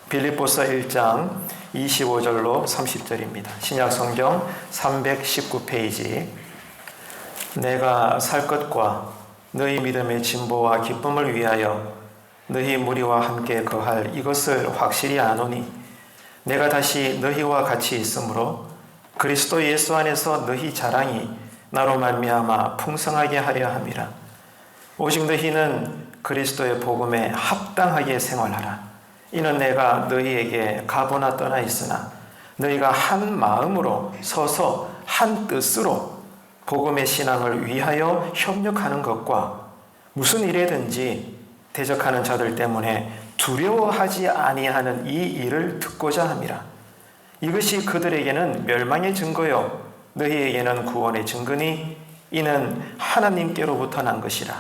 빌립보서 1장 25절로 30절입니다. 신약성경 319페이지. 내가 살 것과 너희 믿음의 진보와 기쁨을 위하여 너희 무리와 함께 거할 이것을 확실히 아노니 내가 다시 너희와 같이 있으므로 그리스도 예수 안에서 너희 자랑이 나로 말미암아 풍성하게 하려 함이라. 오직 너희는 그리스도의 복음에 합당하게 생활하라. 이는 내가 너희에게 가보나 떠나 있으나 너희가 한 마음으로 서서 한 뜻으로 복음의 신앙을 위하여 협력하는 것과 무슨 일에든지 대적하는 자들 때문에 두려워하지 아니하는 이 일을 듣고자 함이라. 이것이 그들에게는 멸망의 증거요 너희에게는 구원의 증거니 이는 하나님께로부터 난 것이라.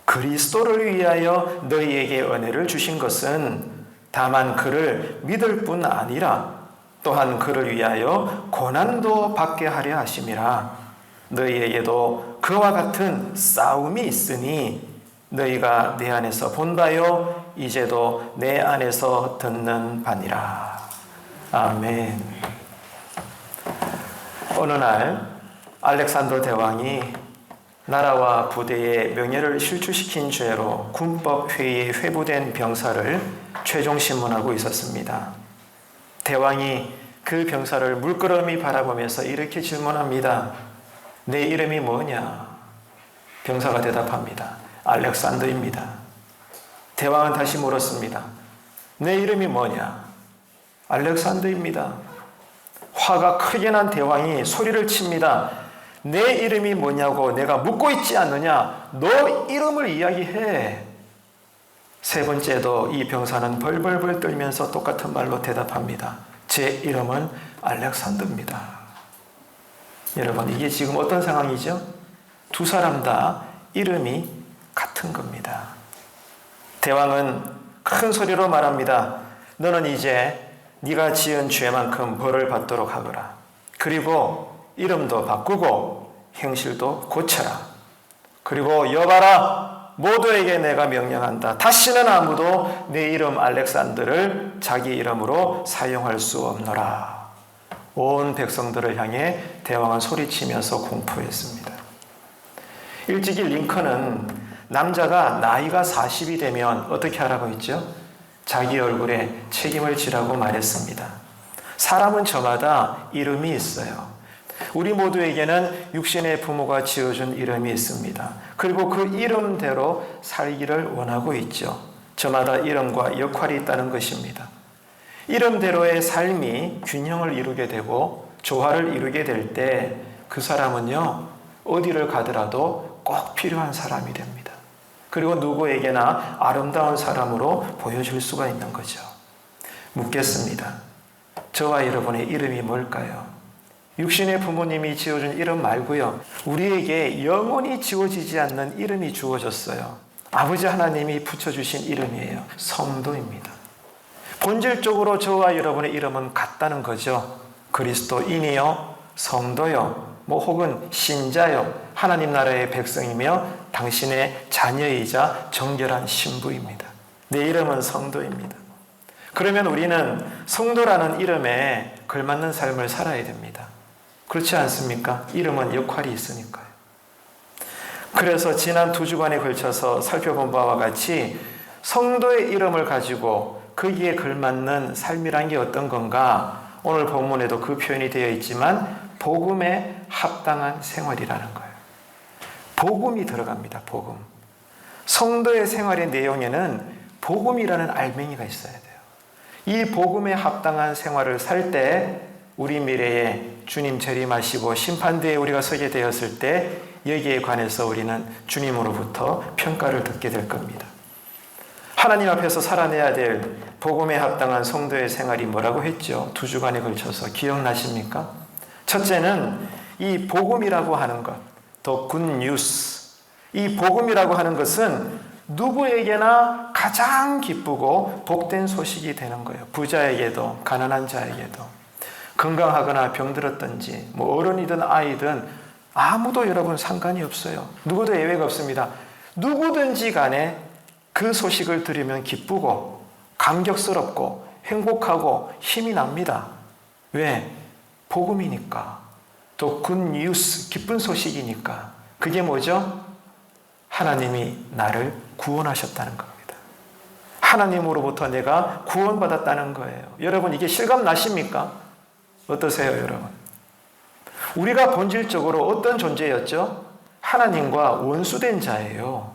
그리스도를 위하여 너희에게 은혜를 주신 것은 다만 그를 믿을 뿐 아니라 또한 그를 위하여 고난도 받게 하려 하심이라. 너희에게도 그와 같은 싸움이 있으니 너희가 내 안에서 본 바요 이제도 내 안에서 듣는 바니라. 아멘. 어느 날 알렉산더 대왕이 나라와 부대의 명예를 실추시킨 죄로 군법회의에 회부된 병사를 최종 심문하고 있었습니다. 대왕이 그 병사를 물끄러미 바라보면서 이렇게 질문합니다. 내 이름이 뭐냐? 병사가 대답합니다. 알렉산더입니다. 대왕은 다시 물었습니다. 내 이름이 뭐냐? 알렉산더입니다. 화가 크게 난 대왕이 소리를 칩니다. 내 이름이 뭐냐고 내가 묻고 있지 않느냐? 너 이름을 이야기해. 세 번째도 이 병사는 벌벌벌 떨면서 똑같은 말로 대답합니다. 제 이름은 알렉산더입니다. 여러분, 이게 지금 어떤 상황이죠? 두 사람 다 이름이 같은 겁니다. 대왕은 큰 소리로 말합니다. 너는 이제 네가 지은 죄만큼 벌을 받도록 하거라. 그리고 이름도 바꾸고 행실도 고쳐라. 그리고 여봐라. 모두에게 내가 명령한다. 다시는 아무도 내 이름 알렉산더를 자기 이름으로 사용할 수 없노라. 온 백성들을 향해 대왕은 소리치면서 공포했습니다. 일찍이 링컨은 남자가 나이가 40이 되면 어떻게 하라고 했죠? 자기 얼굴에 책임을 지라고 말했습니다. 사람은 저마다 이름이 있어요. 우리 모두에게는 육신의 부모가 지어준 이름이 있습니다. 그리고 그 이름대로 살기를 원하고 있죠. 저마다 이름과 역할이 있다는 것입니다. 이름대로의 삶이 균형을 이루게 되고 조화를 이루게 될 때 그 사람은요, 어디를 가더라도 꼭 필요한 사람이 됩니다. 그리고 누구에게나 아름다운 사람으로 보여줄 수가 있는 거죠. 묻겠습니다. 저와 여러분의 이름이 뭘까요? 육신의 부모님이 지어준 이름 말고요. 우리에게 영원히 지워지지 않는 이름이 주어졌어요. 아버지 하나님이 붙여주신 이름이에요. 성도입니다. 본질적으로 저와 여러분의 이름은 같다는 거죠. 그리스도인이요, 성도요, 혹은 신자요, 하나님 나라의 백성이며 당신의 자녀이자 정결한 신부입니다. 내 이름은 성도입니다. 그러면 우리는 성도라는 이름에 걸맞는 삶을 살아야 됩니다. 그렇지 않습니까? 이름은 역할이 있으니까요. 그래서 지난 2주간에 걸쳐서 살펴본 바와 같이 성도의 이름을 가지고 거기에 걸맞는 삶이란 게 어떤 건가? 오늘 본문에도 그 표현이 되어 있지만 복음에 합당한 생활이라는 거예요. 복음이 들어갑니다. 복음. 성도의 생활의 내용에는 복음이라는 알맹이가 있어야 돼요. 이 복음에 합당한 생활을 살 때 우리 미래에 주님 재림하시고 심판대에 우리가 서게 되었을 때 여기에 관해서 우리는 주님으로부터 평가를 듣게 될 겁니다. 하나님 앞에서 살아내야 될 복음에 합당한 성도의 생활이 뭐라고 했죠? 2주간에 걸쳐서 기억나십니까? 첫째는 이 복음이라고 하는 것, 더 굿뉴스. 이 복음이라고 하는 것은 누구에게나 가장 기쁘고 복된 소식이 되는 거예요. 부자에게도 가난한 자에게도. 건강하거나 병들었든지 어른이든 아이든 아무도 여러분 상관이 없어요. 누구도 예외가 없습니다. 누구든지 간에 그 소식을 들으면 기쁘고 감격스럽고 행복하고 힘이 납니다. 왜? 복음이니까. 또 굿뉴스, 기쁜 소식이니까. 그게 뭐죠? 하나님이 나를 구원하셨다는 겁니다. 하나님으로부터 내가 구원받았다는 거예요. 여러분, 이게 실감 나십니까? 어떠세요, 여러분? 우리가 본질적으로 어떤 존재였죠? 하나님과 원수된 자예요.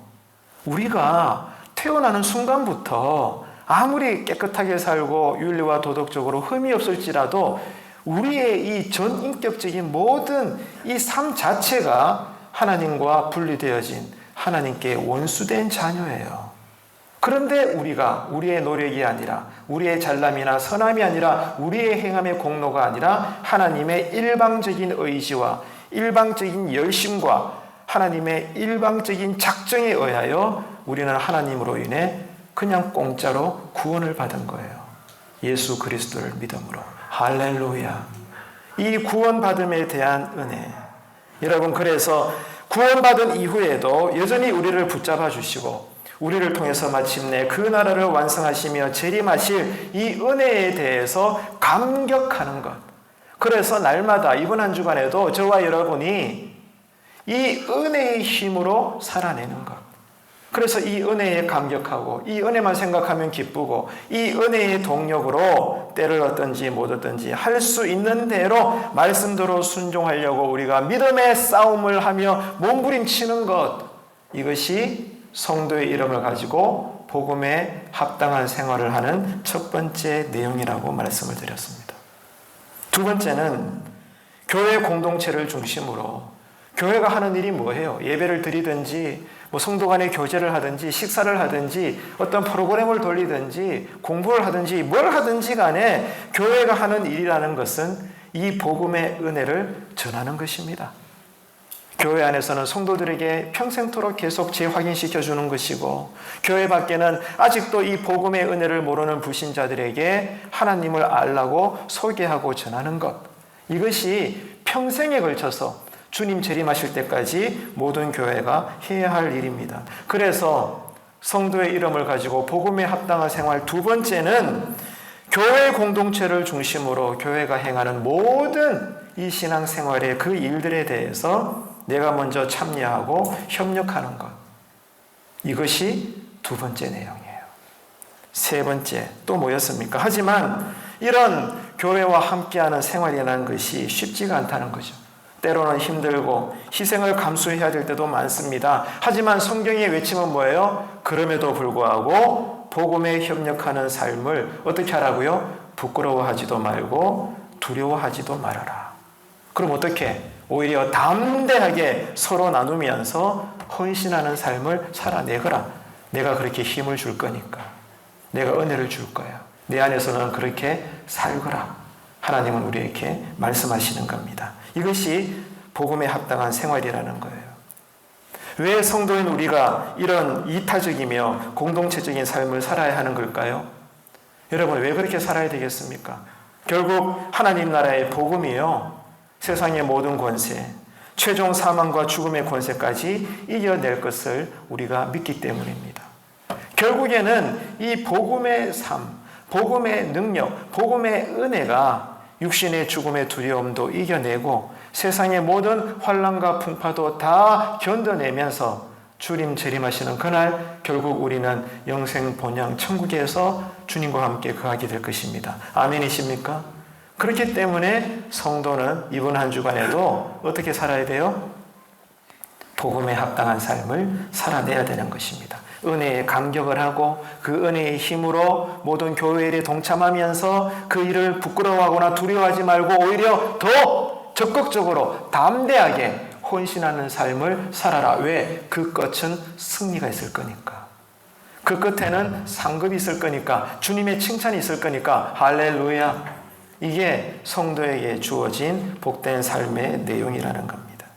우리가 태어나는 순간부터 아무리 깨끗하게 살고 윤리와 도덕적으로 흠이 없을지라도 우리의 이 전인격적인 모든 이 삶 자체가 하나님과 분리되어진 하나님께 원수된 자녀예요. 그런데 우리가 우리의 노력이 아니라 우리의 잘남이나 선함이 아니라 우리의 행함의 공로가 아니라 하나님의 일방적인 의지와 일방적인 열심과 하나님의 일방적인 작정에 의하여 우리는 하나님으로 인해 그냥 공짜로 구원을 받은 거예요. 예수 그리스도를 믿음으로. 할렐루야. 이 구원받음에 대한 은혜. 여러분, 그래서 구원받은 이후에도 여전히 우리를 붙잡아 주시고 우리를 통해서 마침내 그 나라를 완성하시며 재림하실 이 은혜에 대해서 감격하는 것. 그래서 날마다 이번 한 주간에도 저와 여러분이 이 은혜의 힘으로 살아내는 것. 그래서 이 은혜에 감격하고 이 은혜만 생각하면 기쁘고 이 은혜의 동력으로 때를 얻든지 못 얻든지 할 수 있는 대로 말씀대로 순종하려고 우리가 믿음의 싸움을 하며 몸부림치는 것. 이것이 성도의 이름을 가지고 복음에 합당한 생활을 하는 첫 번째 내용이라고 말씀을 드렸습니다. 두 번째는 교회 공동체를 중심으로 교회가 하는 일이 뭐예요? 예배를 드리든지 성도 간의 교제를 하든지 식사를 하든지 어떤 프로그램을 돌리든지 공부를 하든지 뭘 하든지 간에 교회가 하는 일이라는 것은 이 복음의 은혜를 전하는 것입니다. 교회 안에서는 성도들에게 평생토록 계속 재확인시켜 주는 것이고 교회 밖에는 아직도 이 복음의 은혜를 모르는 불신자들에게 하나님을 알라고 소개하고 전하는 것. 이것이 평생에 걸쳐서 주님 재림하실 때까지 모든 교회가 해야 할 일입니다. 그래서 성도의 이름을 가지고 복음에 합당한 생활 두 번째는 교회 공동체를 중심으로 교회가 행하는 모든 이 신앙생활의 그 일들에 대해서 내가 먼저 참여하고 협력하는 것. 이것이 두 번째 내용이에요. 세 번째 또 뭐였습니까? 하지만 이런 교회와 함께하는 생활이라는 것이 쉽지가 않다는 거죠. 때로는 힘들고 희생을 감수해야 될 때도 많습니다. 하지만 성경의 외침은 뭐예요? 그럼에도 불구하고 복음에 협력하는 삶을 어떻게 하라고요? 부끄러워하지도 말고 두려워하지도 말아라. 그럼 어떻게? 오히려 담대하게 서로 나누면서 헌신하는 삶을 살아내거라. 내가 그렇게 힘을 줄 거니까. 내가 은혜를 줄 거야. 내 안에서는 그렇게 살거라. 하나님은 우리에게 말씀하시는 겁니다. 이것이 복음에 합당한 생활이라는 거예요. 왜 성도인 우리가 이런 이타적이며 공동체적인 삶을 살아야 하는 걸까요? 여러분, 왜 그렇게 살아야 되겠습니까? 결국 하나님 나라의 복음이요, 세상의 모든 권세, 최종 사망과 죽음의 권세까지 이겨낼 것을 우리가 믿기 때문입니다. 결국에는 이 복음의 삶, 복음의 능력, 복음의 은혜가 육신의 죽음의 두려움도 이겨내고 세상의 모든 환난과 풍파도 다 견뎌내면서 주님 재림하시는 그날 결국 우리는 영생 본향 천국에서 주님과 함께 거하게 될 것입니다. 아멘이십니까? 그렇기 때문에 성도는 이번 한 주간에도 어떻게 살아야 돼요? 복음에 합당한 삶을 살아내야 되는 것입니다. 은혜에 감격을 하고 그 은혜의 힘으로 모든 교회 일에 동참하면서 그 일을 부끄러워하거나 두려워하지 말고 오히려 더 적극적으로 담대하게 헌신하는 삶을 살아라. 왜? 그 끝은 승리가 있을 거니까. 그 끝에는 상급이 있을 거니까. 주님의 칭찬이 있을 거니까. 할렐루야. 이게 성도에게 주어진 복된 삶의 내용이라는 겁니다.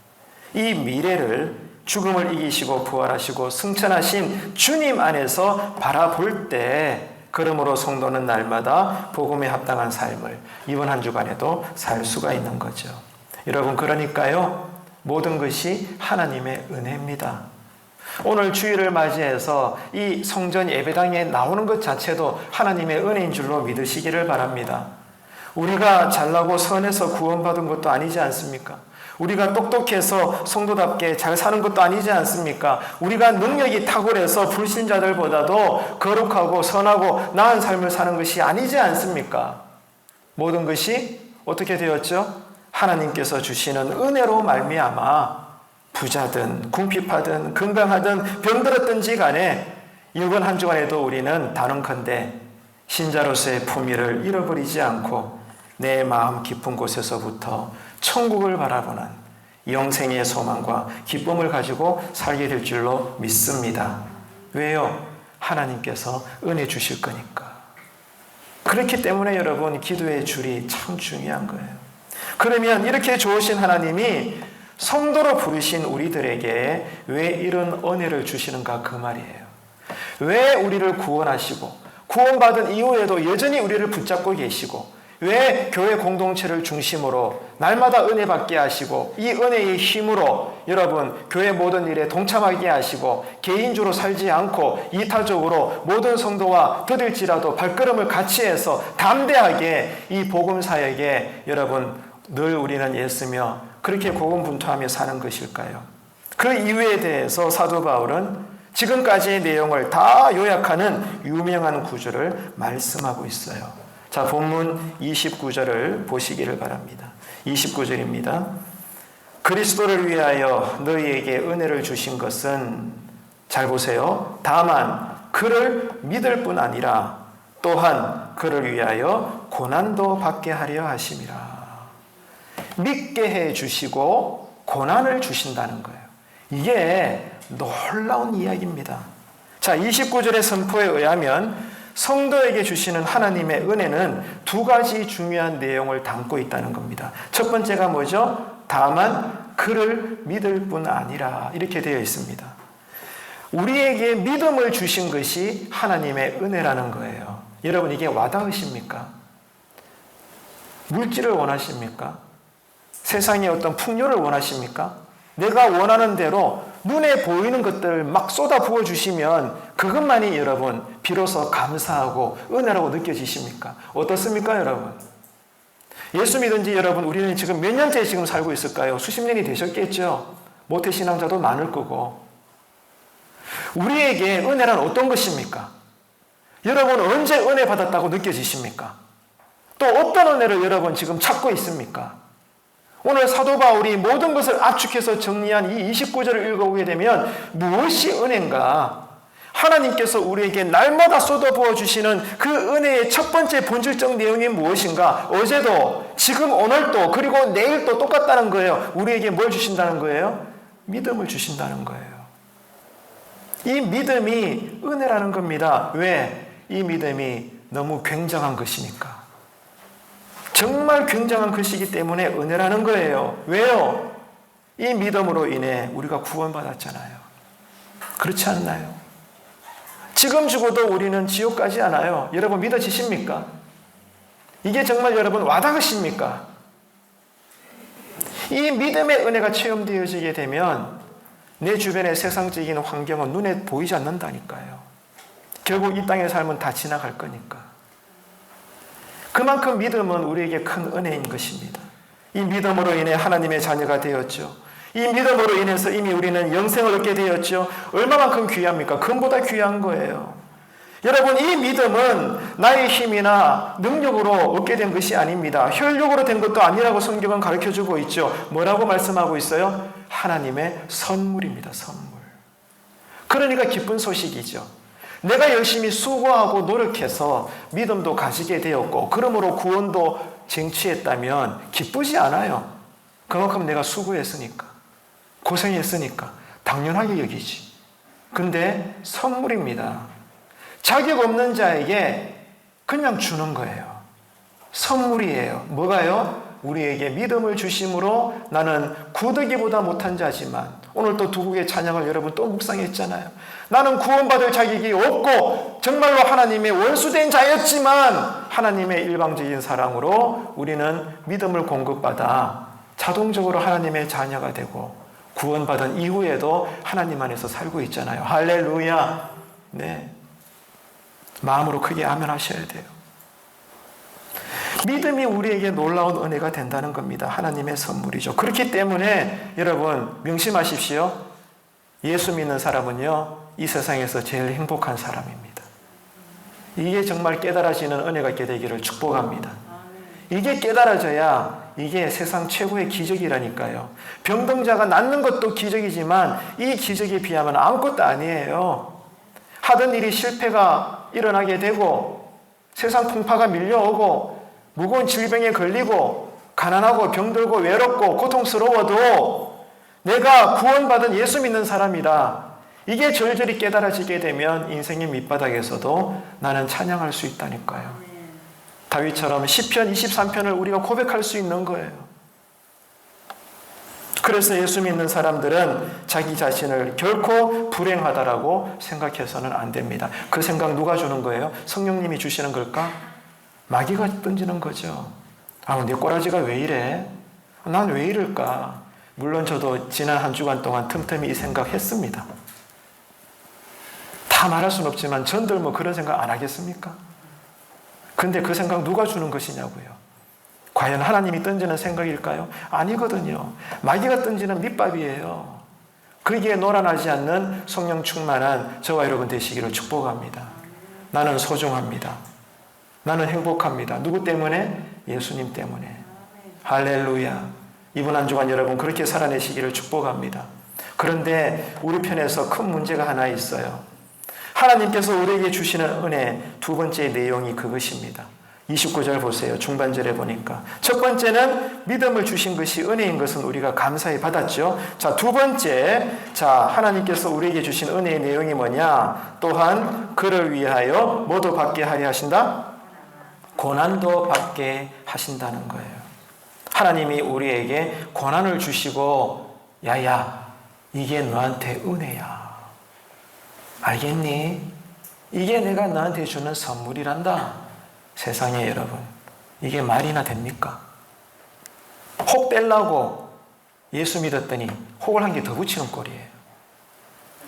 이 미래를 죽음을 이기시고 부활하시고 승천하신 주님 안에서 바라볼 때 그러므로 성도는 날마다 복음에 합당한 삶을 이번 한 주간에도 살 수가 있는 거죠. 여러분, 그러니까요, 모든 것이 하나님의 은혜입니다. 오늘 주일을 맞이해서 이 성전 예배당에 나오는 것 자체도 하나님의 은혜인 줄로 믿으시기를 바랍니다. 우리가 잘나고 선해서 구원받은 것도 아니지 않습니까? 우리가 똑똑해서 성도답게 잘 사는 것도 아니지 않습니까? 우리가 능력이 탁월해서 불신자들보다도 거룩하고 선하고 나은 삶을 사는 것이 아니지 않습니까? 모든 것이 어떻게 되었죠? 하나님께서 주시는 은혜로 말미암아 부자든 궁핍하든 건강하든 병들었든지 간에 이번 한 주간에도 우리는 단언컨대 신자로서의 품위를 잃어버리지 않고 내 마음 깊은 곳에서부터 천국을 바라보는 영생의 소망과 기쁨을 가지고 살게 될 줄로 믿습니다. 왜요? 하나님께서 은혜 주실 거니까. 그렇기 때문에 여러분, 기도의 줄이 참 중요한 거예요. 그러면 이렇게 좋으신 하나님이 성도로 부르신 우리들에게 왜 이런 은혜를 주시는가, 그 말이에요. 왜 우리를 구원하시고 구원받은 이후에도 여전히 우리를 붙잡고 계시고, 왜 교회 공동체를 중심으로 날마다 은혜 받게 하시고 이 은혜의 힘으로 여러분 교회 모든 일에 동참하게 하시고 개인주로 살지 않고 이타적으로 모든 성도와 더딜지라도 발걸음을 같이 해서 담대하게 이 복음 사역에 여러분 늘 우리는 애쓰며 그렇게 고군분투하며 사는 것일까요? 그 이유에 대해서 사도 바울은 지금까지의 내용을 다 요약하는 유명한 구절을 말씀하고 있어요. 자, 본문 29절을 보시기를 바랍니다. 29절입니다. 그리스도를 위하여 너희에게 은혜를 주신 것은, 잘 보세요, 다만 그를 믿을 뿐 아니라 또한 그를 위하여 고난도 받게 하려 하심이라. 믿게 해 주시고 고난을 주신다는 거예요. 이게 놀라운 이야기입니다. 자, 29절의 선포에 의하면 성도에게 주시는 하나님의 은혜는 두 가지 중요한 내용을 담고 있다는 겁니다. 첫 번째가 뭐죠? 다만 그를 믿을 뿐 아니라, 이렇게 되어 있습니다. 우리에게 믿음을 주신 것이 하나님의 은혜라는 거예요. 여러분, 이게 와닿으십니까? 물질을 원하십니까? 세상의 어떤 풍요를 원하십니까? 내가 원하는 대로 눈에 보이는 것들을 막 쏟아 부어주시면 그것만이 여러분 비로소 감사하고 은혜라고 느껴지십니까? 어떻습니까, 여러분? 예수 믿은 지 여러분, 우리는 지금 몇 년째 지금 살고 있을까요? 수십 년이 되셨겠죠? 모태신앙자도 많을 거고. 우리에게 은혜란 어떤 것입니까? 여러분, 언제 은혜 받았다고 느껴지십니까? 또 어떤 은혜를 여러분 지금 찾고 있습니까? 오늘 사도 바울이 모든 것을 압축해서 정리한 이 29절을 읽어보게 되면 무엇이 은혜인가? 하나님께서 우리에게 날마다 쏟아부어 주시는 그 은혜의 첫 번째 본질적 내용이 무엇인가? 어제도, 지금 오늘도, 그리고 내일도 똑같다는 거예요. 우리에게 뭘 주신다는 거예요? 믿음을 주신다는 거예요. 이 믿음이 은혜라는 겁니다. 왜? 이 믿음이 너무 굉장한 것이니까. 정말 굉장한 것이기 때문에 은혜라는 거예요. 왜요? 이 믿음으로 인해 우리가 구원받았잖아요. 그렇지 않나요? 지금 죽어도 우리는 지옥 가지 않아요. 여러분 믿어지십니까? 이게 정말 여러분 와닿으십니까? 이 믿음의 은혜가 체험되어지게 되면 내 주변의 세상적인 환경은 눈에 보이지 않는다니까요. 결국 이 땅의 삶은 다 지나갈 거니까. 그만큼 믿음은 우리에게 큰 은혜인 것입니다. 이 믿음으로 인해 하나님의 자녀가 되었죠. 이 믿음으로 인해서 이미 우리는 영생을 얻게 되었죠. 얼마만큼 귀합니까? 금보다 귀한 거예요. 여러분, 이 믿음은 나의 힘이나 능력으로 얻게 된 것이 아닙니다. 혈육으로 된 것도 아니라고 성경은 가르쳐주고 있죠. 뭐라고 말씀하고 있어요? 하나님의 선물입니다. 선물. 그러니까 기쁜 소식이죠. 내가 열심히 수고하고 노력해서 믿음도 가지게 되었고 그러므로 구원도 쟁취했다면 기쁘지 않아요. 그만큼 내가 수고했으니까, 고생했으니까 당연하게 여기지. 근데 선물입니다. 자격 없는 자에게 그냥 주는 거예요. 선물이에요. 뭐가요? 우리에게 믿음을 주심으로 나는 구더기보다 못한 자지만, 오늘 또 두 곡의 찬양을 여러분 또 묵상했잖아요. 나는 구원받을 자격이 없고 정말로 하나님의 원수된 자였지만 하나님의 일방적인 사랑으로 우리는 믿음을 공급받아 자동적으로 하나님의 자녀가 되고 구원받은 이후에도 하나님 안에서 살고 있잖아요. 할렐루야. 네. 마음으로 크게 아멘 하셔야 돼요. 믿음이 우리에게 놀라운 은혜가 된다는 겁니다. 하나님의 선물이죠. 그렇기 때문에 여러분 명심하십시오. 예수 믿는 사람은요, 이 세상에서 제일 행복한 사람입니다. 이게 정말 깨달아지는 은혜가 있게 되기를 축복합니다. 이게 깨달아져야 이게 세상 최고의 기적이라니까요. 병동자가 낫는 것도 기적이지만 이 기적에 비하면 아무것도 아니에요. 하던 일이 실패가 일어나게 되고 세상 풍파가 밀려오고 무거운 질병에 걸리고 가난하고 병들고 외롭고 고통스러워도 내가 구원받은 예수 믿는 사람이다. 이게 절절히 깨달아지게 되면 인생의 밑바닥에서도 나는 찬양할 수 있다니까요. 다윗처럼 시편 23편을 우리가 고백할 수 있는 거예요. 그래서 예수 믿는 사람들은 자기 자신을 결코 불행하다라고 생각해서는 안 됩니다. 그 생각 누가 주는 거예요? 성령님이 주시는 걸까? 마귀가 던지는 거죠. 내 꼬라지가 왜 이래? 난 왜 이럴까? 물론 저도 지난 한 주간 동안 틈틈이 이 생각했습니다. 다 말할 수는 없지만 전들 그런 생각 안 하겠습니까? 근데 그 생각 누가 주는 것이냐고요. 과연 하나님이 던지는 생각일까요? 아니거든요. 마귀가 던지는 밑밥이에요. 거기에 놀아나지 않는 성령 충만한 저와 여러분 되시기를 축복합니다. 나는 소중합니다. 나는 행복합니다. 누구 때문에? 예수님 때문에. 할렐루야. 이번 한 주간 여러분 그렇게 살아내시기를 축복합니다. 그런데 우리 편에서 큰 문제가 하나 있어요. 하나님께서 우리에게 주시는 은혜 두 번째 내용이 그것입니다. 29절 보세요. 중반절에 보니까. 첫 번째는 믿음을 주신 것이 은혜인 것은 우리가 감사히 받았죠. 자, 두 번째. 하나님께서 우리에게 주신 은혜의 내용이 뭐냐? 또한 그를 위하여 뭐도 받게 하려 하신다? 고난도 받게 하신다는 거예요. 하나님이 우리에게 고난을 주시고 야야 이게 너한테 은혜야. 알겠니? 이게 내가 너한테 주는 선물이란다. 세상에 여러분 이게 말이나 됩니까? 혹 떼려고 예수 믿었더니 혹을 한 개 더 붙이는 꼴이에요.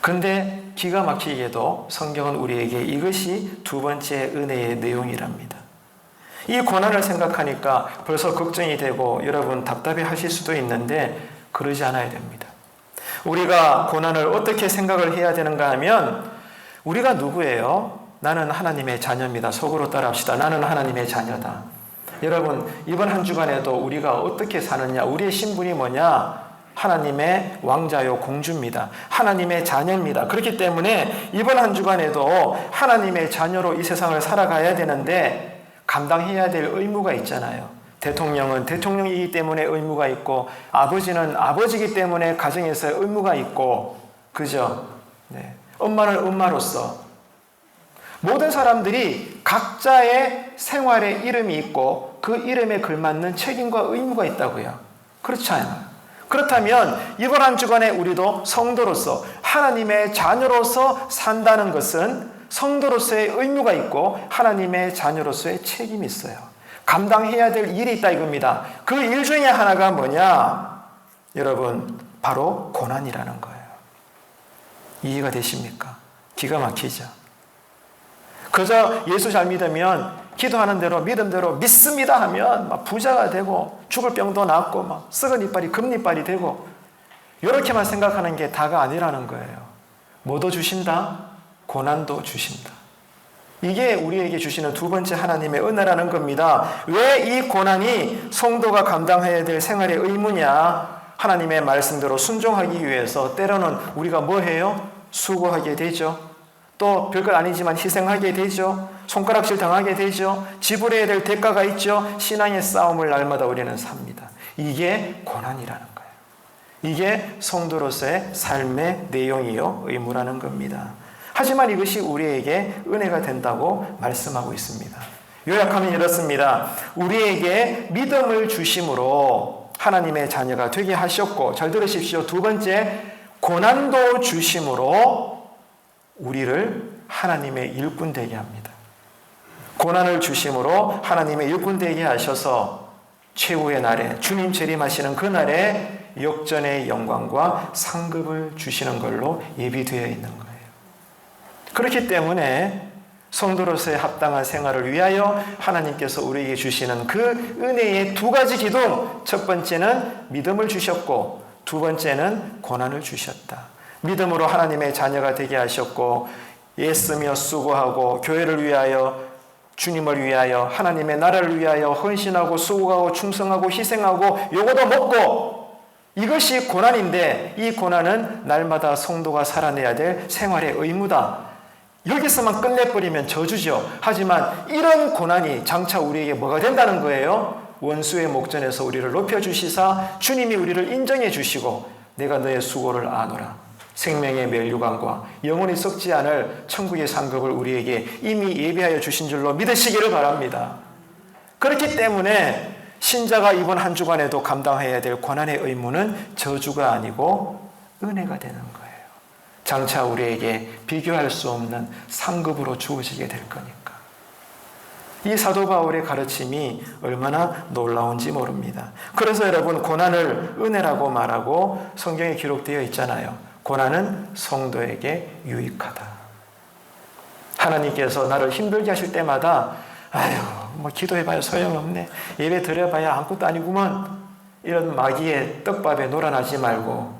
근데 기가 막히게도 성경은 우리에게 이것이 두 번째 은혜의 내용이랍니다. 이 고난을 생각하니까 벌써 걱정이 되고 여러분 답답해 하실 수도 있는데 그러지 않아야 됩니다. 우리가 고난을 어떻게 생각을 해야 되는가 하면 우리가 누구예요? 나는 하나님의 자녀입니다. 속으로 따라합시다. 나는 하나님의 자녀다. 여러분 이번 한 주간에도 우리가 어떻게 사느냐? 우리의 신분이 뭐냐? 하나님의 왕자요 공주입니다. 하나님의 자녀입니다. 그렇기 때문에 이번 한 주간에도 하나님의 자녀로 이 세상을 살아가야 되는데 감당해야 될 의무가 있잖아요. 대통령은 대통령이기 때문에 의무가 있고 아버지는 아버지이기 때문에 가정에서 의무가 있고 그죠? 네. 엄마는 엄마로서 모든 사람들이 각자의 생활의 이름이 있고 그 이름에 걸맞는 책임과 의무가 있다고요. 그렇지 않아요. 그렇다면 이번 한 주간에 우리도 성도로서 하나님의 자녀로서 산다는 것은 성도로서의 의무가 있고 하나님의 자녀로서의 책임이 있어요. 감당해야 될 일이 있다 이겁니다. 그 일 중에 하나가 뭐냐? 여러분 바로 고난이라는 거예요. 이해가 되십니까? 기가 막히죠. 그저 예수 잘 믿으면 기도하는 대로 믿음대로 믿습니다 하면 막 부자가 되고 죽을 병도 낫고 막 썩은 이빨이 금이빨이 되고 이렇게만 생각하는 게 다가 아니라는 거예요. 뭐도 주신다? 고난도 주신다. 이게 우리에게 주시는 두 번째 하나님의 은혜라는 겁니다. 왜 이 고난이 성도가 감당해야 될 생활의 의무냐? 하나님의 말씀대로 순종하기 위해서 때로는 우리가 뭐 해요? 수고하게 되죠. 또 별것 아니지만 희생하게 되죠. 손가락질 당하게 되죠. 지불해야 될 대가가 있죠. 신앙의 싸움을 날마다 우리는 삽니다. 이게 고난이라는 거예요. 이게 성도로서의 삶의 내용이요 의무라는 겁니다. 하지만 이것이 우리에게 은혜가 된다고 말씀하고 있습니다. 요약하면 이렇습니다. 우리에게 믿음을 주심으로 하나님의 자녀가 되게 하셨고, 잘 들으십시오. 두 번째, 고난도 주심으로 우리를 하나님의 일꾼 되게 합니다. 고난을 주심으로 하나님의 일꾼 되게 하셔서 최후의 날에 주님 재림하시는 그 날에 역전의 영광과 상급을 주시는 걸로 예비되어 있는 거예요. 그렇기 때문에 성도로서의 합당한 생활을 위하여 하나님께서 우리에게 주시는 그 은혜의 두 가지 기둥, 첫 번째는 믿음을 주셨고 두 번째는 고난을 주셨다. 믿음으로 하나님의 자녀가 되게 하셨고 애쓰며 수고하고 교회를 위하여, 주님을 위하여, 하나님의 나라를 위하여 헌신하고 수고하고 충성하고 희생하고 요거도 먹고, 이것이 고난인데 이 고난은 날마다 성도가 살아내야 될 생활의 의무다. 여기서만 끝내버리면 저주죠. 하지만 이런 고난이 장차 우리에게 뭐가 된다는 거예요? 원수의 목전에서 우리를 높여주시사 주님이 우리를 인정해 주시고 내가 너의 수고를 아노라. 생명의 멸류관과 영원히 썩지 않을 천국의 상급을 우리에게 이미 예비하여 주신 줄로 믿으시기를 바랍니다. 그렇기 때문에 신자가 이번 한 주간에도 감당해야 될 고난의 의무는 저주가 아니고 은혜가 되는 거예요. 장차 우리에게 비교할 수 없는 상급으로 주어지게 될 거니까. 이 사도 바울의 가르침이 얼마나 놀라운지 모릅니다. 그래서 여러분, 고난을 은혜라고 말하고 성경에 기록되어 있잖아요. 고난은 성도에게 유익하다. 하나님께서 나를 힘들게 하실 때마다 뭐 기도해봐야 소용없네, 예배 드려봐야 아무것도 아니구먼, 이런 마귀의 떡밥에 놀아나지 말고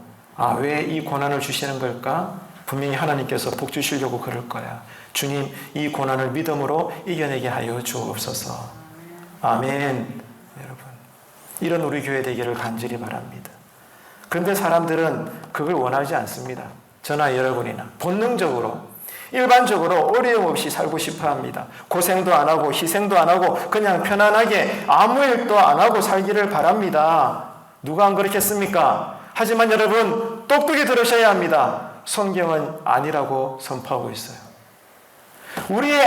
왜 이 고난을 주시는 걸까? 분명히 하나님께서 복 주시려고 그럴 거야. 주님, 이 고난을 믿음으로 이겨내게 하여 주옵소서. 아멘. 여러분, 이런 우리 교회 되기를 간절히 바랍니다. 그런데 사람들은 그걸 원하지 않습니다. 저나 여러분이나 본능적으로, 일반적으로 어려움 없이 살고 싶어 합니다. 고생도 안 하고 희생도 안 하고 그냥 편안하게 아무 일도 안 하고 살기를 바랍니다. 누가 안 그렇겠습니까? 하지만 여러분, 똑똑히 들으셔야 합니다. 성경은 아니라고 선포하고 있어요. 우리의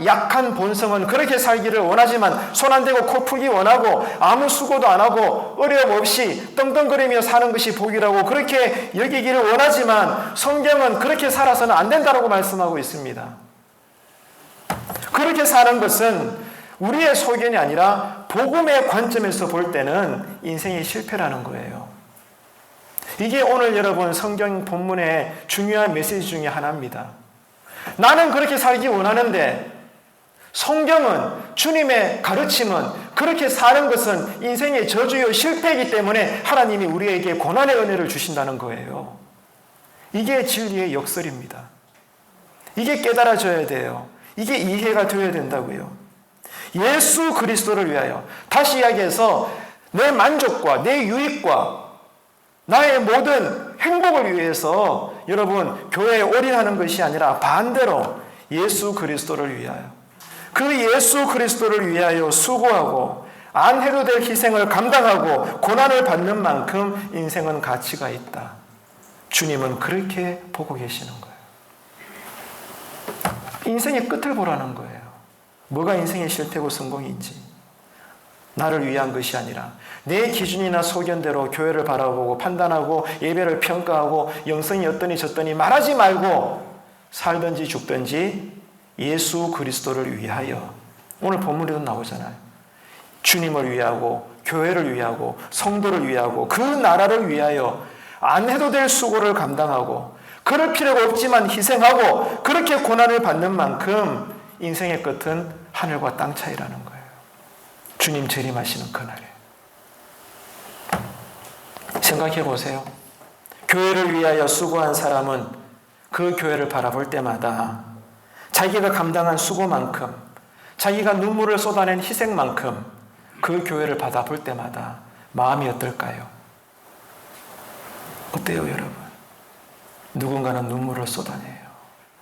약한 본성은 그렇게 살기를 원하지만, 손 안 대고 코 풀기 원하고 아무 수고도 안 하고 어려움 없이 떵떵거리며 사는 것이 복이라고 그렇게 여기기를 원하지만, 성경은 그렇게 살아서는 안 된다고 말씀하고 있습니다. 그렇게 사는 것은 우리의 소견이 아니라 복음의 관점에서 볼 때는 인생의 실패라는 거예요. 이게 오늘 여러분 성경 본문의 중요한 메시지 중에 하나입니다. 나는 그렇게 살기 원하는데 성경은, 주님의 가르침은 그렇게 사는 것은 인생의 저주요 실패이기 때문에 하나님이 우리에게 고난의 은혜를 주신다는 거예요. 이게 진리의 역설입니다. 이게 깨달아져야 돼요. 이게 이해가 되어야 된다고요. 예수 그리스도를 위하여, 다시 이야기해서 내 만족과 내 유익과 나의 모든 행복을 위해서 여러분 교회에 올인하는 것이 아니라 반대로 예수 그리스도를 위하여, 그 예수 그리스도를 위하여 수고하고 안 해도 될 희생을 감당하고 고난을 받는 만큼 인생은 가치가 있다. 주님은 그렇게 보고 계시는 거예요. 인생의 끝을 보라는 거예요. 뭐가 인생의 실패고 성공인지. 나를 위한 것이 아니라 내 기준이나 소견대로 교회를 바라보고 판단하고 예배를 평가하고 영성이 어떠니 저떠니 말하지 말고 살든지 죽든지 예수 그리스도를 위하여, 오늘 본문에도 나오잖아요. 주님을 위하고 교회를 위하고 성도를 위하고 그 나라를 위하여 안 해도 될 수고를 감당하고 그럴 필요가 없지만 희생하고 그렇게 고난을 받는 만큼 인생의 끝은 하늘과 땅 차이라는 거예요. 주님 재림하시는 그날에. 생각해 보세요. 교회를 위하여 수고한 사람은 그 교회를 바라볼 때마다 자기가 감당한 수고만큼, 자기가 눈물을 쏟아낸 희생만큼 그 교회를 바라볼 때마다 마음이 어떨까요? 어때요, 여러분? 누군가는 눈물을 쏟아내요.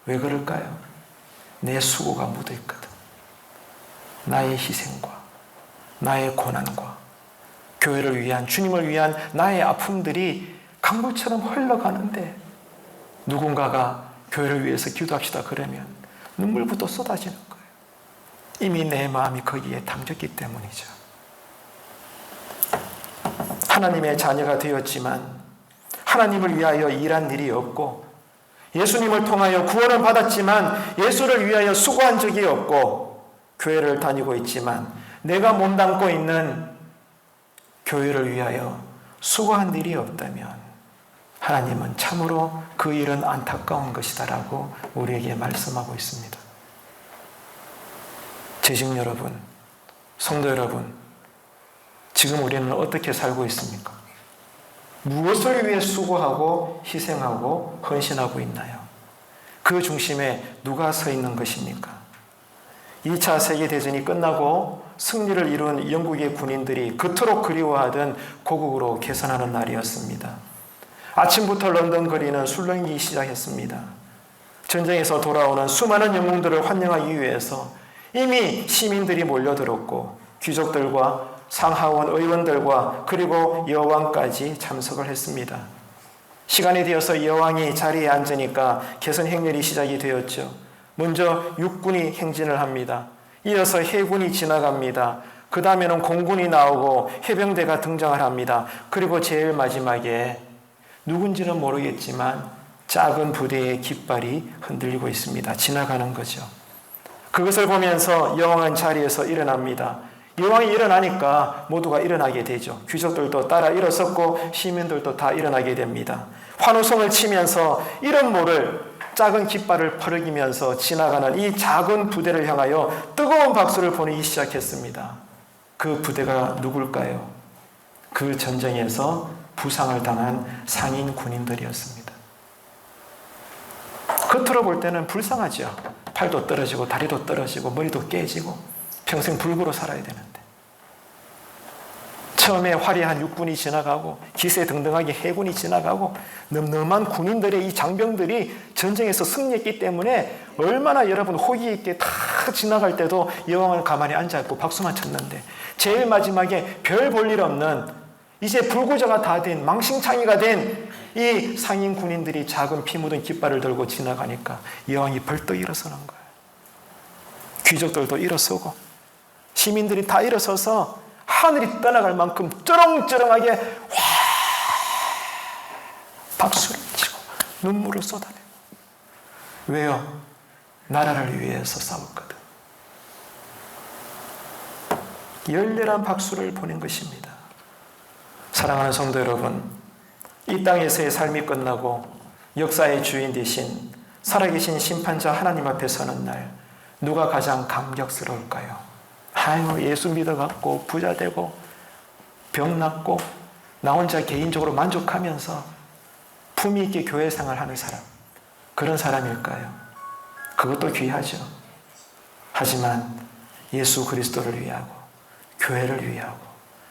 왜 그럴까요? 내 수고가 묻어있거든. 나의 희생과 나의 고난과 교회를 위한, 주님을 위한 나의 아픔들이 강물처럼 흘러가는데 누군가가 교회를 위해서 기도합시다 그러면 눈물부터 쏟아지는 거예요. 이미 내 마음이 거기에 담겼기 때문이죠. 하나님의 자녀가 되었지만 하나님을 위하여 일한 일이 없고, 예수님을 통하여 구원을 받았지만 예수를 위하여 수고한 적이 없고, 교회를 다니고 있지만 내가 몸담고 있는 교회를 위하여 수고한 일이 없다면 하나님은 참으로 그 일은 안타까운 것이다라고 우리에게 말씀하고 있습니다. 재직 여러분, 성도 여러분, 지금 우리는 어떻게 살고 있습니까? 무엇을 위해 수고하고 희생하고 헌신하고 있나요? 그 중심에 누가 서 있는 것입니까? 2차 세계대전이 끝나고 승리를 이룬 영국의 군인들이 그토록 그리워하던 고국으로 개선하는 날이었습니다. 아침부터 런던 거리는 술렁이기 시작했습니다. 전쟁에서 돌아오는 수많은 영웅들을 환영하기 위해서 이미 시민들이 몰려들었고 귀족들과 상하원 의원들과 그리고 여왕까지 참석을 했습니다. 시간이 되어서 여왕이 자리에 앉으니까 개선 행렬이 시작이 되었죠. 먼저 육군이 행진을 합니다. 이어서 해군이 지나갑니다. 그 다음에는 공군이 나오고 해병대가 등장을 합니다. 그리고 제일 마지막에 누군지는 모르겠지만 작은 부대의 깃발이 흔들리고 있습니다. 지나가는 거죠. 그것을 보면서 여왕은 자리에서 일어납니다. 여왕이 일어나니까 모두가 일어나게 되죠. 귀족들도 따라 일어섰고 시민들도 다 일어나게 됩니다. 환호성을 치면서 이런 모를 작은 깃발을 퍼르기면서 지나가는 이 작은 부대를 향하여 뜨거운 박수를 보내기 시작했습니다. 그 부대가 누굴까요? 그 전쟁에서 부상을 당한 상인 군인들이었습니다. 겉으로 볼 때는 불쌍하죠. 팔도 떨어지고 다리도 떨어지고 머리도 깨지고 평생 불구로 살아야 되는데 처음에 화려한 육군이 지나가고 기세등등하게 해군이 지나가고 늠름한 군인들의 이 장병들이 전쟁에서 승리했기 때문에 얼마나 여러분 호기 있게 다 지나갈 때도 여왕은 가만히 앉아있고 박수만 쳤는데 제일 마지막에 별 볼 일 없는 이제 불구조가 다 된 망신창이가 된 이 상인 군인들이 작은 피 묻은 깃발을 들고 지나가니까 여왕이 벌떡 일어서는 거예요. 귀족들도 일어서고 시민들이 다 일어서서 하늘이 떠나갈 만큼 쩌렁쩌렁하게 와 박수를 치고 눈물을 쏟아내요. 왜요? 나라를 위해서 싸웠거든. 열렬한 박수를 보낸 것입니다. 사랑하는 성도 여러분, 이 땅에서의 삶이 끝나고 역사의 주인 대신 살아계신 심판자 하나님 앞에 서는 날 누가 가장 감격스러울까요? 아유, 예수 믿어갖고 부자 되고 병 낫고 나 혼자 개인적으로 만족하면서 품위 있게 교회 생활하는 사람, 그런 사람일까요? 그것도 귀하죠. 하지만 예수 그리스도를 위하고 교회를 위하고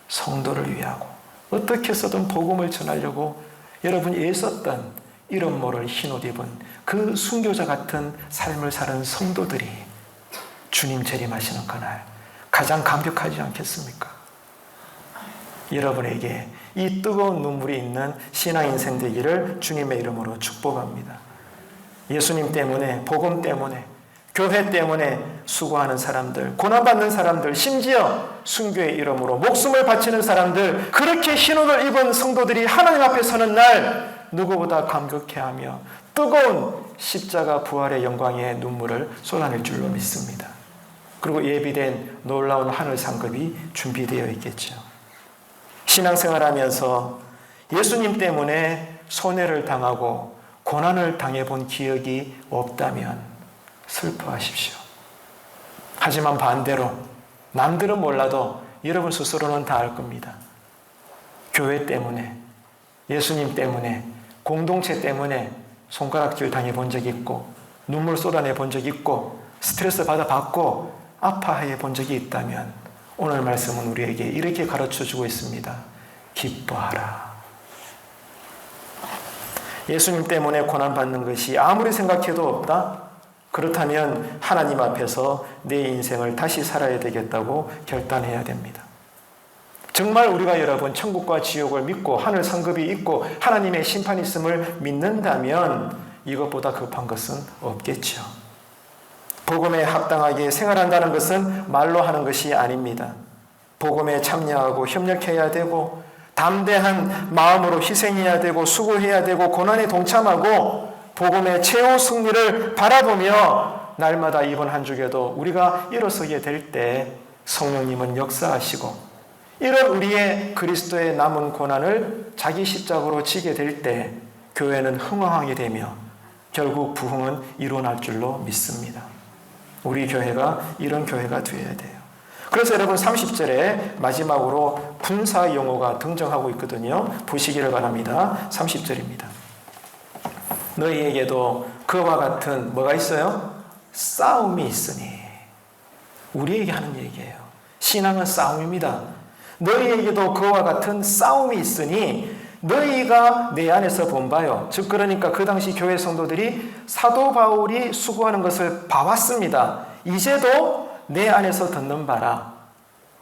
성도를 위하고 어떻게 해서든 복음을 전하려고 여러분이 애썼던 이런 모를 흰옷 입은 그 순교자 같은 삶을 사는 성도들이 주님 재림하시는 그날 가장 감격하지 않겠습니까? 여러분에게 이 뜨거운 눈물이 있는 신앙 인생 되기를 주님의 이름으로 축복합니다. 예수님 때문에, 복음 때문에, 교회 때문에 수고하는 사람들, 고난받는 사람들, 심지어 순교의 이름으로 목숨을 바치는 사람들, 그렇게 흰옷을 입은 성도들이 하나님 앞에 서는 날 누구보다 감격해하며 뜨거운 십자가 부활의 영광의 눈물을 쏟아낼 줄로 믿습니다. 그리고 예비된 놀라운 하늘 상급이 준비되어 있겠죠. 신앙생활하면서 예수님 때문에 손해를 당하고 고난을 당해본 기억이 없다면 슬퍼하십시오. 하지만 반대로 남들은 몰라도 여러분 스스로는 다 알 겁니다. 교회 때문에, 예수님 때문에, 공동체 때문에 손가락질 당해본 적이 있고 눈물 쏟아내본 적이 있고 스트레스 받아봤고 아파해 본 적이 있다면 오늘 말씀은 우리에게 이렇게 가르쳐주고 있습니다. 기뻐하라. 예수님 때문에 고난받는 것이 아무리 생각해도 없다? 그렇다면 하나님 앞에서 내 인생을 다시 살아야 되겠다고 결단해야 됩니다. 정말 우리가 여러분 천국과 지옥을 믿고 하늘 상급이 있고 하나님의 심판이 있음을 믿는다면 이것보다 급한 것은 없겠죠. 복음에 합당하게 생활한다는 것은 말로 하는 것이 아닙니다. 복음에 참여하고 협력해야 되고 담대한 마음으로 희생해야 되고 수고해야 되고 고난에 동참하고 복음의 최후 승리를 바라보며 날마다 이번 한 주에도 우리가 일어서게 될 때 성령님은 역사하시고 이런 우리의 그리스도의 남은 고난을 자기 십자가로 지게 될 때 교회는 흥황하게 되며 결국 부흥은 일어날 줄로 믿습니다. 우리 교회가 이런 교회가 되어야 돼요. 그래서 여러분 30절에 마지막으로 군사 용어가 등장하고 있거든요. 보시기를 바랍니다. 30절입니다. 너희에게도 그와 같은 뭐가 있어요? 싸움이 있으니. 우리에게 하는 얘기예요. 신앙은 싸움입니다. 너희에게도 그와 같은 싸움이 있으니 너희가 내 안에서 본 바요. 즉 그러니까 그 당시 교회 성도들이 사도 바울이 수고하는 것을 봐왔습니다. 이제도 내 안에서 듣는 바라.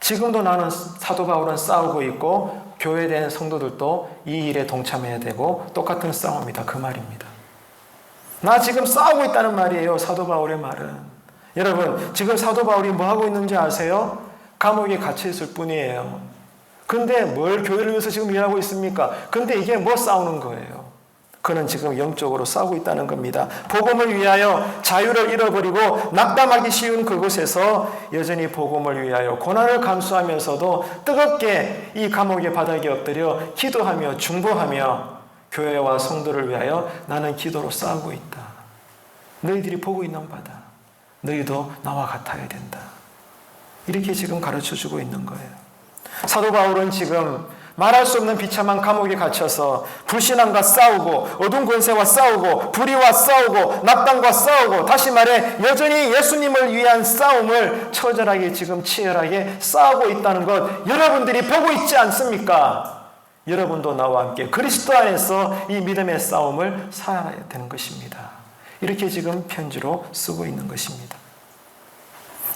지금도 나는 사도 바울은 싸우고 있고 교회된 성도들도 이 일에 동참해야 되고 똑같은 싸움이다. 그 말입니다. 나 지금 싸우고 있다는 말이에요. 사도 바울의 말은. 여러분 지금 사도 바울이 뭐 하고 있는지 아세요? 감옥에 갇혀 있을 뿐이에요. 근데 뭘 교회를 위해서 지금 일하고 있습니까? 근데 이게 뭐 싸우는 거예요? 그는 지금 영적으로 싸우고 있다는 겁니다. 복음을 위하여 자유를 잃어버리고 낙담하기 쉬운 그곳에서 여전히 복음을 위하여 고난을 감수하면서도 뜨겁게 이 감옥의 바닥에 엎드려 기도하며 중보하며 교회와 성도를 위하여 나는 기도로 싸우고 있다. 너희들이 보고 있는 바다. 너희도 나와 같아야 된다. 이렇게 지금 가르쳐주고 있는 거예요. 사도 바울은 지금 말할 수 없는 비참한 감옥에 갇혀서 불신앙과 싸우고 어두운 권세와 싸우고 불의와 싸우고 낙담과 싸우고 다시 말해 여전히 예수님을 위한 싸움을 처절하게 지금 치열하게 싸우고 있다는 것 여러분들이 보고 있지 않습니까? 여러분도 나와 함께 그리스도 안에서 이 믿음의 싸움을 살아야 되는 것입니다. 이렇게 지금 편지로 쓰고 있는 것입니다.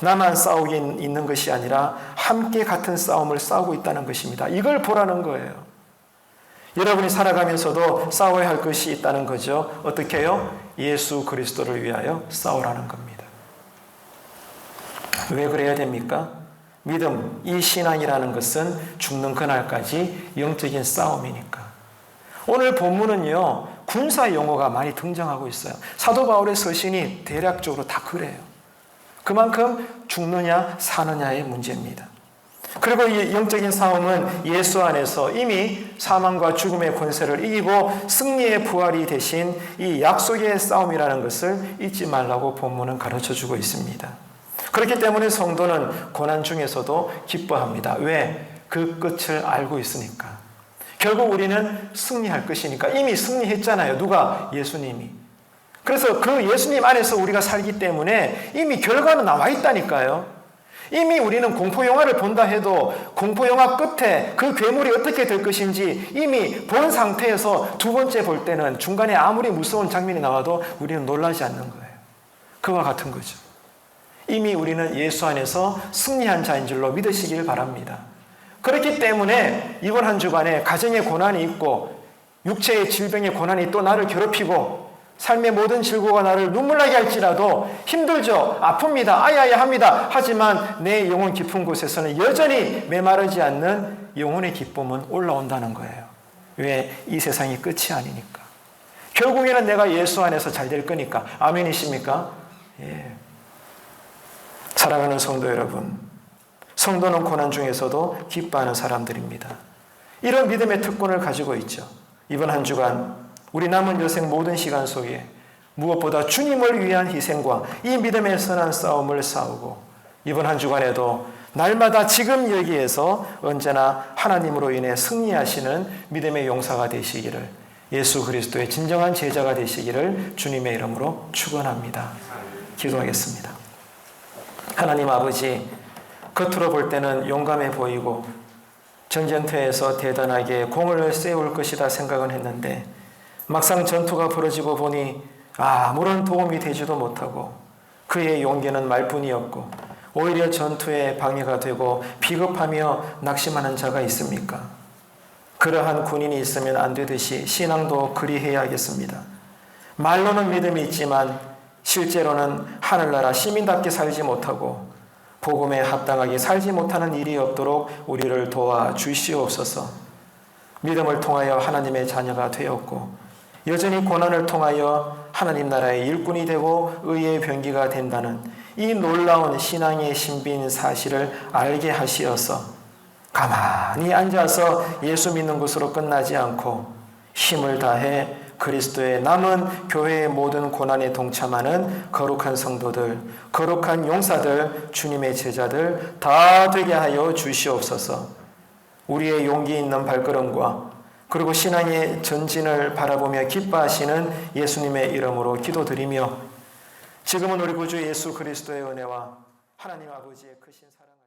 나만 싸우고 있는 것이 아니라 함께 같은 싸움을 싸우고 있다는 것입니다. 이걸 보라는 거예요. 여러분이 살아가면서도 싸워야 할 것이 있다는 거죠. 어떻게 해요? 예수 그리스도를 위하여 싸우라는 겁니다. 왜 그래야 됩니까? 믿음, 이 신앙이라는 것은 죽는 그날까지 영적인 싸움이니까. 오늘 본문은요, 군사 용어가 많이 등장하고 있어요. 사도 바울의 서신이 대략적으로 다 그래요. 그만큼 죽느냐 사느냐의 문제입니다. 그리고 이 영적인 싸움은 예수 안에서 이미 사망과 죽음의 권세를 이기고 승리의 부활이 되신 이 약속의 싸움이라는 것을 잊지 말라고 본문은 가르쳐주고 있습니다. 그렇기 때문에 성도는 고난 중에서도 기뻐합니다. 왜? 그 끝을 알고 있으니까. 결국 우리는 승리할 것이니까. 이미 승리했잖아요. 누가? 예수님이. 그래서 그 예수님 안에서 우리가 살기 때문에 이미 결과는 나와 있다니까요. 이미 우리는 공포영화를 본다 해도 공포영화 끝에 그 괴물이 어떻게 될 것인지 이미 본 상태에서 두 번째 볼 때는 중간에 아무리 무서운 장면이 나와도 우리는 놀라지 않는 거예요. 그와 같은 거죠. 이미 우리는 예수 안에서 승리한 자인 줄로 믿으시길 바랍니다. 그렇기 때문에 이번 한 주간에 가정의 고난이 있고 육체의 질병의 고난이 또 나를 괴롭히고 삶의 모든 질고가 나를 눈물나게 할지라도 힘들죠. 아픕니다. 아야야 합니다. 하지만 내 영혼 깊은 곳에서는 여전히 메마르지 않는 영혼의 기쁨은 올라온다는 거예요. 왜? 이 세상이 끝이 아니니까. 결국에는 내가 예수 안에서 잘 될 거니까. 아멘이십니까? 예. 사랑하는 성도 여러분, 성도는 고난 중에서도 기뻐하는 사람들입니다. 이런 믿음의 특권을 가지고 있죠. 이번 한 주간 우리 남은 여생 모든 시간 속에 무엇보다 주님을 위한 희생과 이 믿음의 선한 싸움을 싸우고 이번 한 주간에도 날마다 지금 여기에서 언제나 하나님으로 인해 승리하시는 믿음의 용사가 되시기를, 예수 그리스도의 진정한 제자가 되시기를 주님의 이름으로 축원합니다. 기도하겠습니다. 하나님 아버지, 겉으로 볼 때는 용감해 보이고 전쟁터에서 대단하게 공을 세울 것이다 생각은 했는데 막상 전투가 벌어지고 보니 아무런 도움이 되지도 못하고 그의 용기는 말뿐이었고 오히려 전투에 방해가 되고 비겁하며 낙심하는 자가 있습니까? 그러한 군인이 있으면 안 되듯이 신앙도 그리해야겠습니다. 말로는 믿음이 있지만 실제로는 하늘나라 시민답게 살지 못하고 복음에 합당하게 살지 못하는 일이 없도록 우리를 도와주시옵소서. 믿음을 통하여 하나님의 자녀가 되었고 여전히 고난을 통하여 하나님 나라의 일꾼이 되고 의의 병기가 된다는 이 놀라운 신앙의 신비인 사실을 알게 하시어서 가만히 앉아서 예수 믿는 것으로 끝나지 않고 힘을 다해 그리스도의 남은 교회의 모든 고난에 동참하는 거룩한 성도들, 거룩한 용사들, 주님의 제자들 다 되게 하여 주시옵소서. 우리의 용기 있는 발걸음과 그리고 신앙의 전진을 바라보며 기뻐하시는 예수님의 이름으로 기도드리며 지금은 우리 구주 예수 그리스도의 은혜와 하나님 아버지의 크신 사랑